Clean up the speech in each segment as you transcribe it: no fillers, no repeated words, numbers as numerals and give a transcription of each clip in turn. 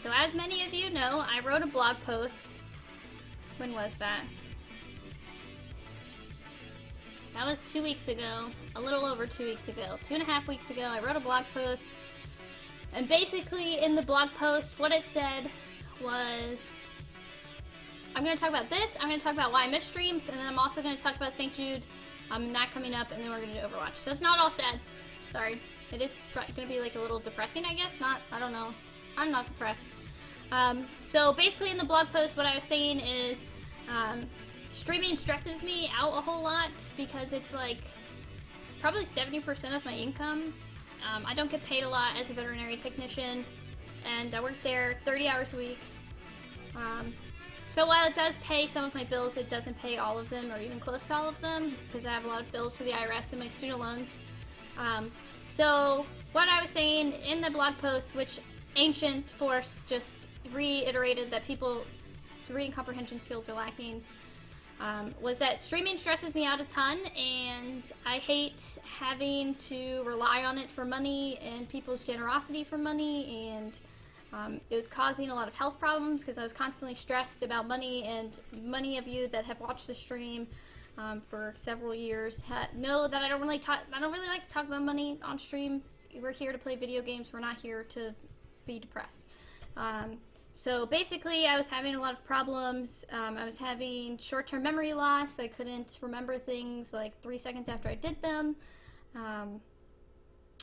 So as many of you know, I wrote a blog post. When was that? That was 2 weeks ago. A little over 2 weeks ago. 2.5 weeks ago, I wrote a blog post. And basically, in the blog post, what it said was, I'm going to talk about this, I'm going to talk about why I miss streams, and then I'm also going to talk about St. Jude, not coming up, and then we're going to do Overwatch. So it's not all sad. Sorry. It is going to be like a little depressing, I guess. I don't know. I'm not depressed. So basically in the blog post, what I was saying is, streaming stresses me out a whole lot because it's like probably 70% of my income. I don't get paid a lot as a veterinary technician, and I work there 30 hours a week. So while it does pay some of my bills, it doesn't pay all of them or even close to all of them because I have a lot of bills for the IRS and my student loans. So what I was saying in the blog post, which Ancient Force just reiterated that people's reading comprehension skills are lacking, was that streaming stresses me out a ton, and I hate having to rely on it for money and people's generosity for money, and it was causing a lot of health problems because I was constantly stressed about money, and many of you that have watched the stream for several years know that I don't really like to talk about money on stream. We're here to play video games. We're not here to be depressed. So basically, I was having a lot of problems. I was having short-term memory loss. I couldn't remember things like 3 seconds after I did them.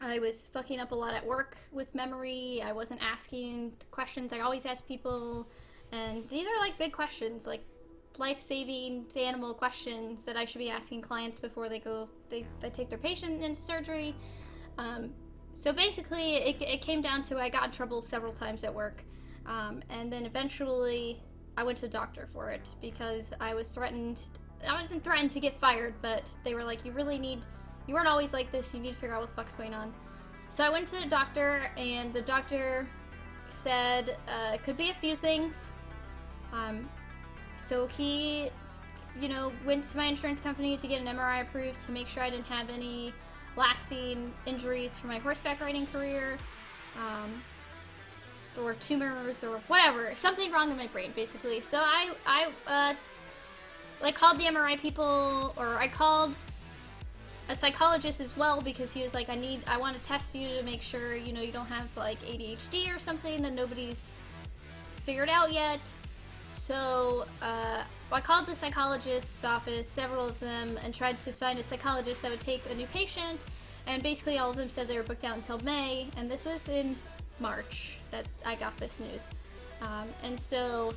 I was fucking up a lot at work with memory. I wasn't asking questions I always ask people. And these are like big questions, like life-saving animal questions that I should be asking clients before they take their patient into surgery. So basically, it came down to I got in trouble several times at work. And then eventually I went to the doctor for it because I was threatened. I wasn't threatened to get fired, but they were like, you weren't always like this, you need to figure out what the fuck's going on. So I went to the doctor, and the doctor said it could be a few things. So he, went to my insurance company to get an MRI approved to make sure I didn't have any lasting injuries from my horseback riding career. Or tumors or whatever, something wrong in my brain basically. So I called the MRI people, or I called a psychologist as well because he was like, I want to test you to make sure you don't have like ADHD or something that nobody's figured out yet. So I called the psychologist's office, several of them, and tried to find a psychologist that would take a new patient, and basically all of them said they were booked out until May, and this was in March that I got this news. And so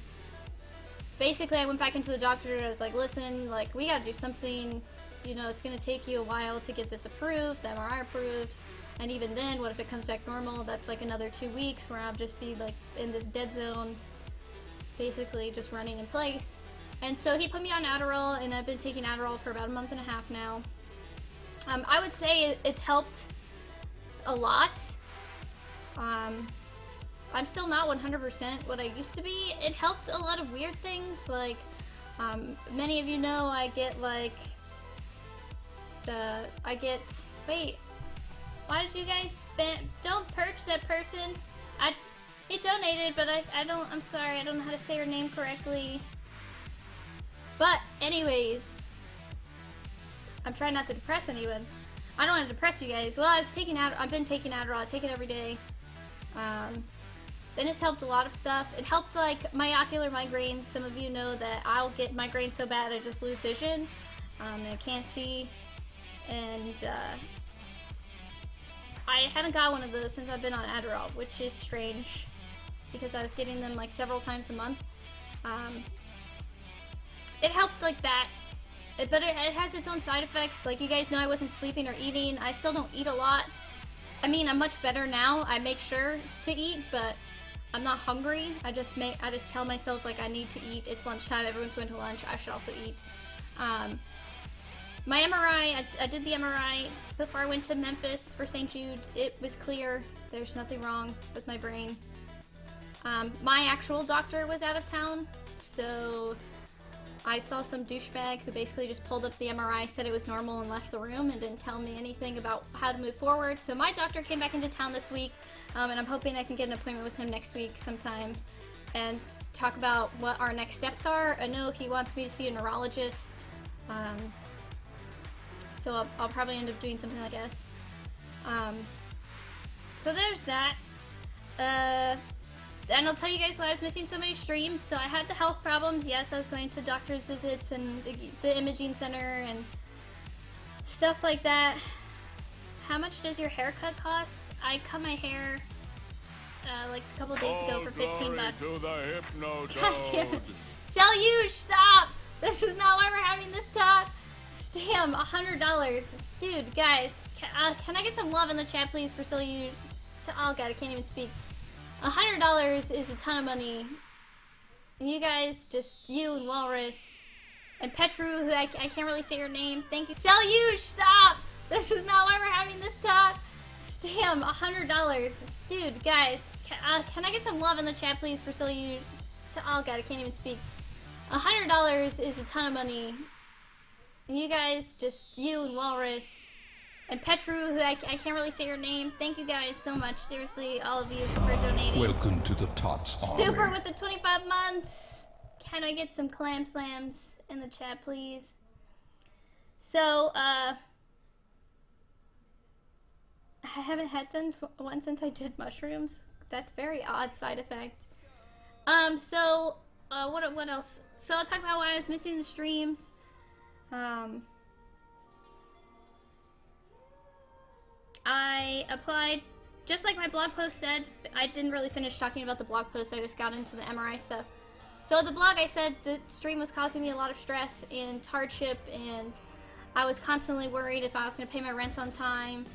basically I went back into the doctor and I was like, listen, like, we gotta do something, it's gonna take you a while to get this approved, the MRI approved, and even then, what if it comes back normal? That's like another 2 weeks where I'll just be like in this dead zone, basically just running in place. And so he put me on Adderall, and I've been taking Adderall for about a month and a half now. I would say it's helped a lot. I'm still not 100% what I used to be. It helped a lot of weird things, like, many of you know I get, like, wait, why did you guys don't perch that person? He donated, but I'm sorry, I don't know how to say her name correctly. But, anyways, I'm trying not to depress anyone. I don't want to depress you guys. Well, I've been taking Adderall, I take it every day. Then it's helped a lot of stuff. It helped like my ocular migraines. Some of you know that I'll get migraines so bad I just lose vision. And I can't see. And I haven't got one of those since I've been on Adderall, which is strange because I was getting them like several times a month. It helped like that. But it has its own side effects. Like, you guys know I wasn't sleeping or eating. I still don't eat a lot. I mean, I'm much better now. I make sure to eat, but I'm not hungry. I just tell myself, like, I need to eat. It's lunchtime. Everyone's going to lunch. I should also eat. My MRI, I did the MRI before I went to Memphis for St. Jude. It was clear. There's nothing wrong with my brain. My actual doctor was out of town, so I saw some douchebag who basically just pulled up the MRI, said it was normal, and left the room and didn't tell me anything about how to move forward. So my doctor came back into town this week, and I'm hoping I can get an appointment with him next week sometime and talk about what our next steps are. I know he wants me to see a neurologist, so I'll probably end up doing something like this. So there's that. And I'll tell you guys why I was missing so many streams. So I had the health problems. Yes, I was going to doctor's visits and the imaging center and stuff like that. How much does your haircut cost? I cut my hair like a couple days ago for 15 bucks. God damn it. Celluge, stop! This is not why we're having this talk. Damn, $100. Dude, guys, can I get some love in the chat, please, for Celluge? Oh god, I can't even speak. $100 is a ton of money. You guys, just you and Walrus and Petru, who I can't really say your name. Thank you. Celluge, stop! This is not why we're having this talk. Damn, $100. Dude, guys, can I get some love in the chat, please, for Celluge? Oh god, I can't even speak. $100 is a ton of money. You guys, just you and Walrus and Petru, who I can't really say your name. Thank you guys so much. Seriously, all of you for donating. Welcome to the Tots Stuper Army. with the 25 months. Can I get some clam slams in the chat, please? So, I haven't had one since I did mushrooms. That's very odd side effect. What else? So I'll talk about why I was missing the streams. I applied, just like my blog post said. I didn't really finish talking about the blog post, I just got into the MRI stuff. So the blog, I said the stream was causing me a lot of stress and hardship, and I was constantly worried if I was going to pay my rent on time.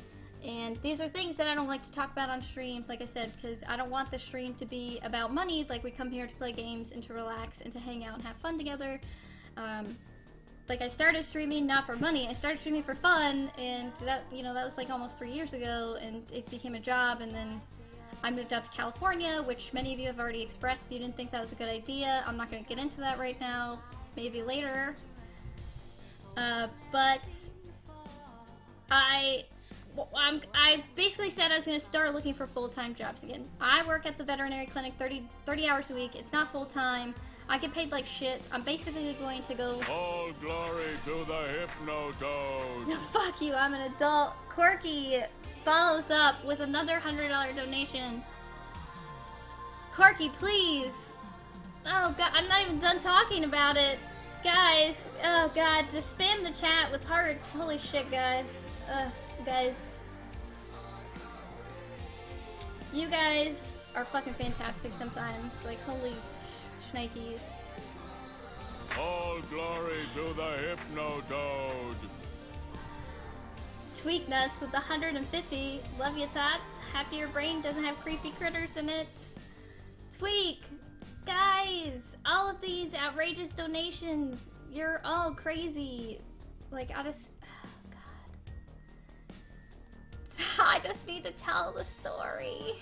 And these are things that I don't like to talk about on stream, like I said, because I don't want the stream to be about money. Like, we come here to play games and to relax and to hang out and have fun together. Like, I started streaming not for money, I started streaming for fun, and that was like almost 3 years ago, and it became a job, and then I moved out to California, which many of you have already expressed you didn't think that was a good idea. I'm not going to get into that right now, maybe later. But I basically said I was going to start looking for full-time jobs again. I work at the veterinary clinic 30 hours a week. It's not full-time. I get paid like shit. I'm basically going to go... All glory to the Hypnotoad. No, fuck you, I'm an adult. Corky follows up with another $100 donation. Corky, please. Oh god, I'm not even done talking about it. Guys, oh god, just spam the chat with hearts. Holy shit, guys. Guys. You guys are fucking fantastic sometimes. Like, holy shnikes. All glory to the Hypnotoad. Tweak Nuts with the 150. Love you, Tots. Happy your brain doesn't have creepy critters in it. Tweak! Guys! All of these outrageous donations. You're all crazy. Like, I just... Oh, God. I just need to tell the story.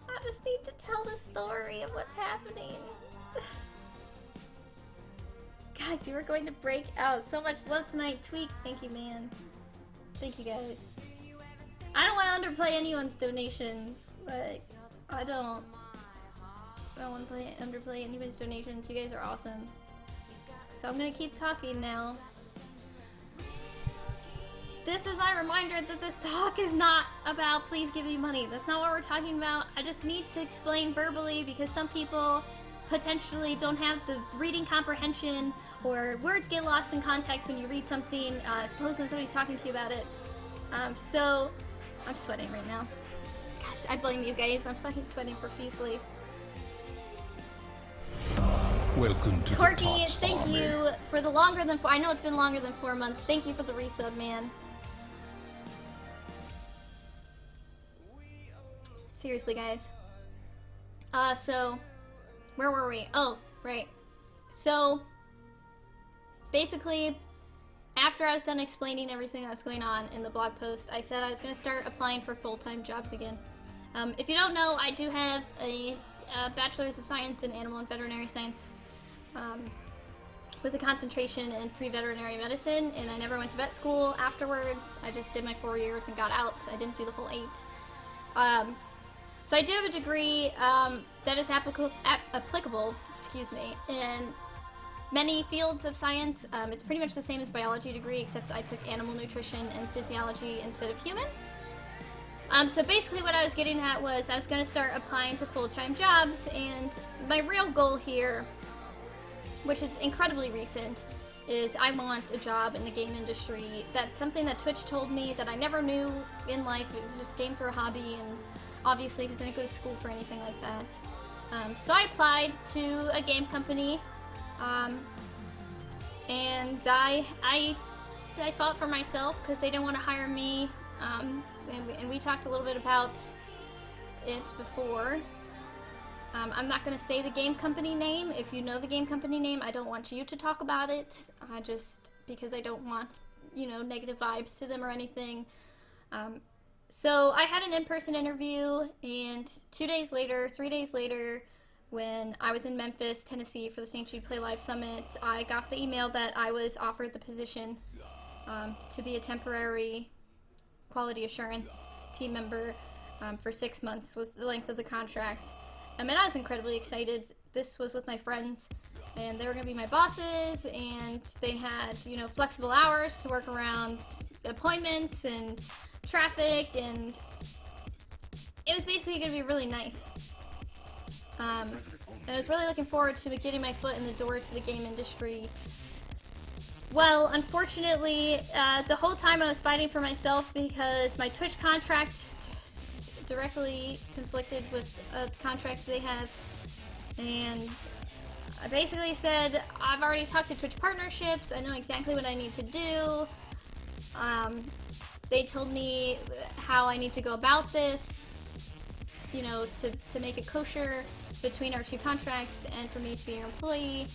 I just need to tell the story of what's happening. Guys, you are going to break out. So much love tonight. Tweak, thank you, man. Thank you, guys. I don't want to underplay anyone's donations. Like, I don't want to underplay anybody's donations. You guys are awesome. So I'm going to keep talking now. This is my reminder that this talk is not about please give me money. That's not what we're talking about. I just need to explain verbally because some people potentially don't have the reading comprehension, or words get lost in context when you read something, suppose when somebody's talking to you about it. So, I'm sweating right now. Gosh, I blame you guys. I'm fucking sweating profusely. Welcome to Corky, the Tots thank Army. you for the longer than I know it's been longer than 4 months. Thank you for the resub, man. Seriously, guys. So, where were we? Oh, right. So, basically, after I was done explaining everything that was going on in the blog post, I said I was going to start applying for full-time jobs again. If you don't know, I do have a Bachelor's of Science in Animal and Veterinary Science. with a concentration in pre-veterinary medicine, and I never went to vet school afterwards. I just did my 4 years and got out. So I didn't do the whole 8. So I do have a degree that is applicable, in many fields of science. It's pretty much the same as biology degree, except I took animal nutrition and physiology instead of human. So basically what I was getting at was I was going to start applying to full-time jobs, and my real goal here, which is incredibly recent, is I want a job in the game industry. That's something that Twitch told me that I never knew in life. It was just games were a hobby, and obviously because I didn't go to school for anything like that. So I applied to a game company, and I fought for myself because they didn't want to hire me, and we talked a little bit about it before. I'm not going to say the game company name. If you know the game company name, I don't want you to talk about it, just because I don't want, negative vibes to them or anything. So I had an in-person interview, and 3 days later, when I was in Memphis, Tennessee for the St. Jude Play Live Summit, I got the email that I was offered the position to be a temporary quality assurance team member for 6 months was the length of the contract. I was incredibly excited. This was with my friends, and they were going to be my bosses, and they had, flexible hours to work around appointments and traffic, and it was basically going to be really nice. And I was really looking forward to getting my foot in the door to the game industry. Well, unfortunately, the whole time I was fighting for myself because my Twitch contract directly conflicted with a contract they have, and I basically said, I've already talked to Twitch partnerships, I know exactly what I need to do. They told me how I need to go about this, to make it kosher between our 2 contracts and for me to be your employee.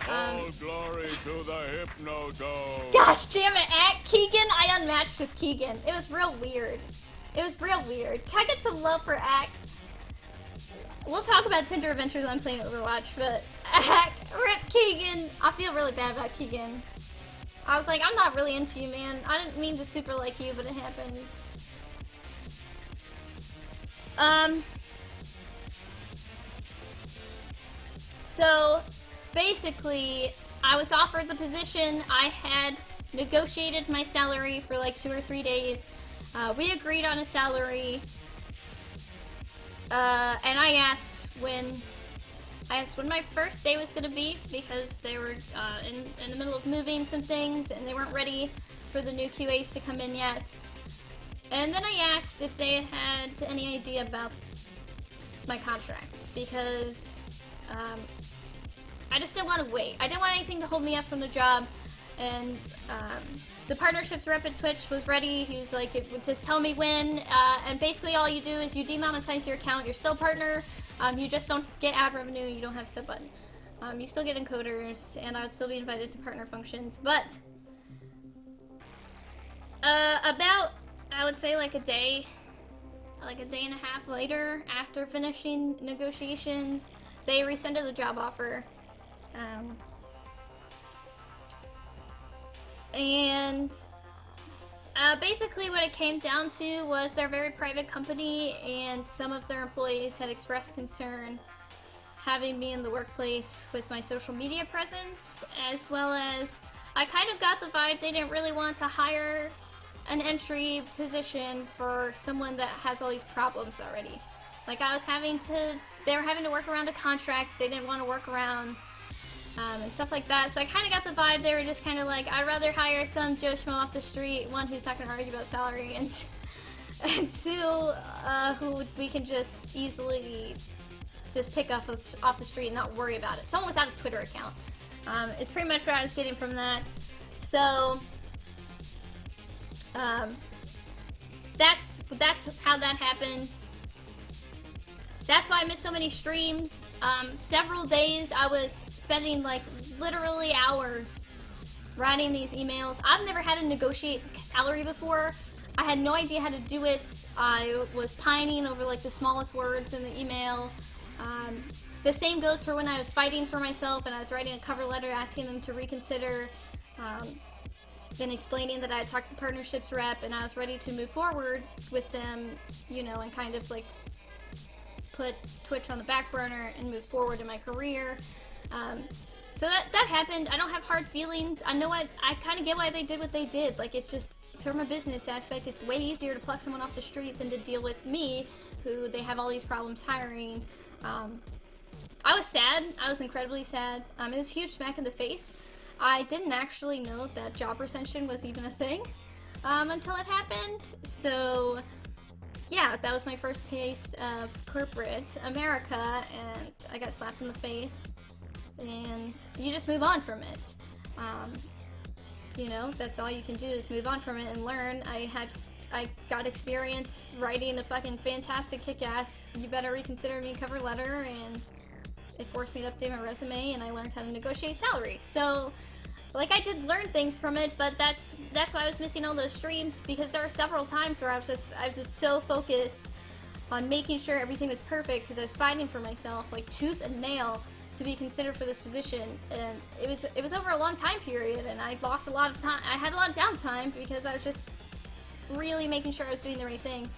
All glory to the Hypnodome. Gosh damn it, Keegan! I unmatched with Keegan. It was real weird. Can I get some love for Ack? We'll talk about Tinder Adventures when I'm playing Overwatch, but Ack, rip Keegan. I feel really bad about Keegan. I was like, I'm not really into you, man. I didn't mean to super like you, but it happens. So, basically, I was offered the position. I had negotiated my salary for like 2 or 3 days. We agreed on a salary, and I asked when my first day was going to be, because they were in the middle of moving some things and they weren't ready for the new QAs to come in yet. And then I asked if they had any idea about my contract, because I just didn't want to wait. I didn't want anything to hold me up from the job. And the partnerships rep at Twitch was ready. He was like, it would just tell me when, and basically all you do is you demonetize your account. You're still a partner. You just don't get ad revenue. You don't have a sub button. You still get encoders, and I would still be invited to partner functions. But about, I would say like a day and a half later, after finishing negotiations, they rescinded the job offer. And basically what it came down to was they're a very private company, and some of their employees had expressed concern having me in the workplace with my social media presence, as well as I kind of got the vibe they didn't really want to hire an entry position for someone that has all these problems already. Like they were having to work around a contract they didn't want to work around. And stuff like that. So I kind of got the vibe they were just kind of like, I'd rather hire some Joe Schmo off the street, one who's not going to argue about salary, and 2, who we can just easily just pick up off the street and not worry about it. Someone without a Twitter account. It's pretty much what I was getting from that. So that's how that happened. That's why I missed so many streams. Several days I was spending like literally hours writing these emails. I've never had to negotiate salary before. I had no idea how to do it. I was pining over like the smallest words in the email. The same goes for when I was fighting for myself and I was writing a cover letter asking them to reconsider, then explaining that I had talked to the partnerships rep and I was ready to move forward with them, you know, and kind of like put Twitch on the back burner and move forward in my career. So that happened. I don't have hard feelings. I know I kind of get why they did what they did. Like, it's just, from a business aspect, it's way easier to pluck someone off the street than to deal with me, who they have all these problems hiring. I was sad. I was incredibly sad. It was a huge smack in the face. I didn't actually know that job retention was even a thing until it happened. So, yeah, that was my first taste of corporate America, and I got slapped in the face. And you just move on from it. You know, that's all you can do is move on from it and learn. I got experience writing a fucking fantastic kick-ass "you better reconsider me" cover letter, and it forced me to update my resume, and I learned how to negotiate salary. So, like, I did learn things from it, but that's why I was missing all those streams, because there were several times where I was just so focused on making sure everything was perfect, because I was fighting for myself like tooth and nail to be considered for this position, and it was over a long time period, and I lost a lot of time. I had a lot of downtime because I was just really making sure I was doing the right thing.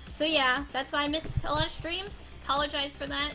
So yeah, that's why I missed a lot of streams. Apologize for that.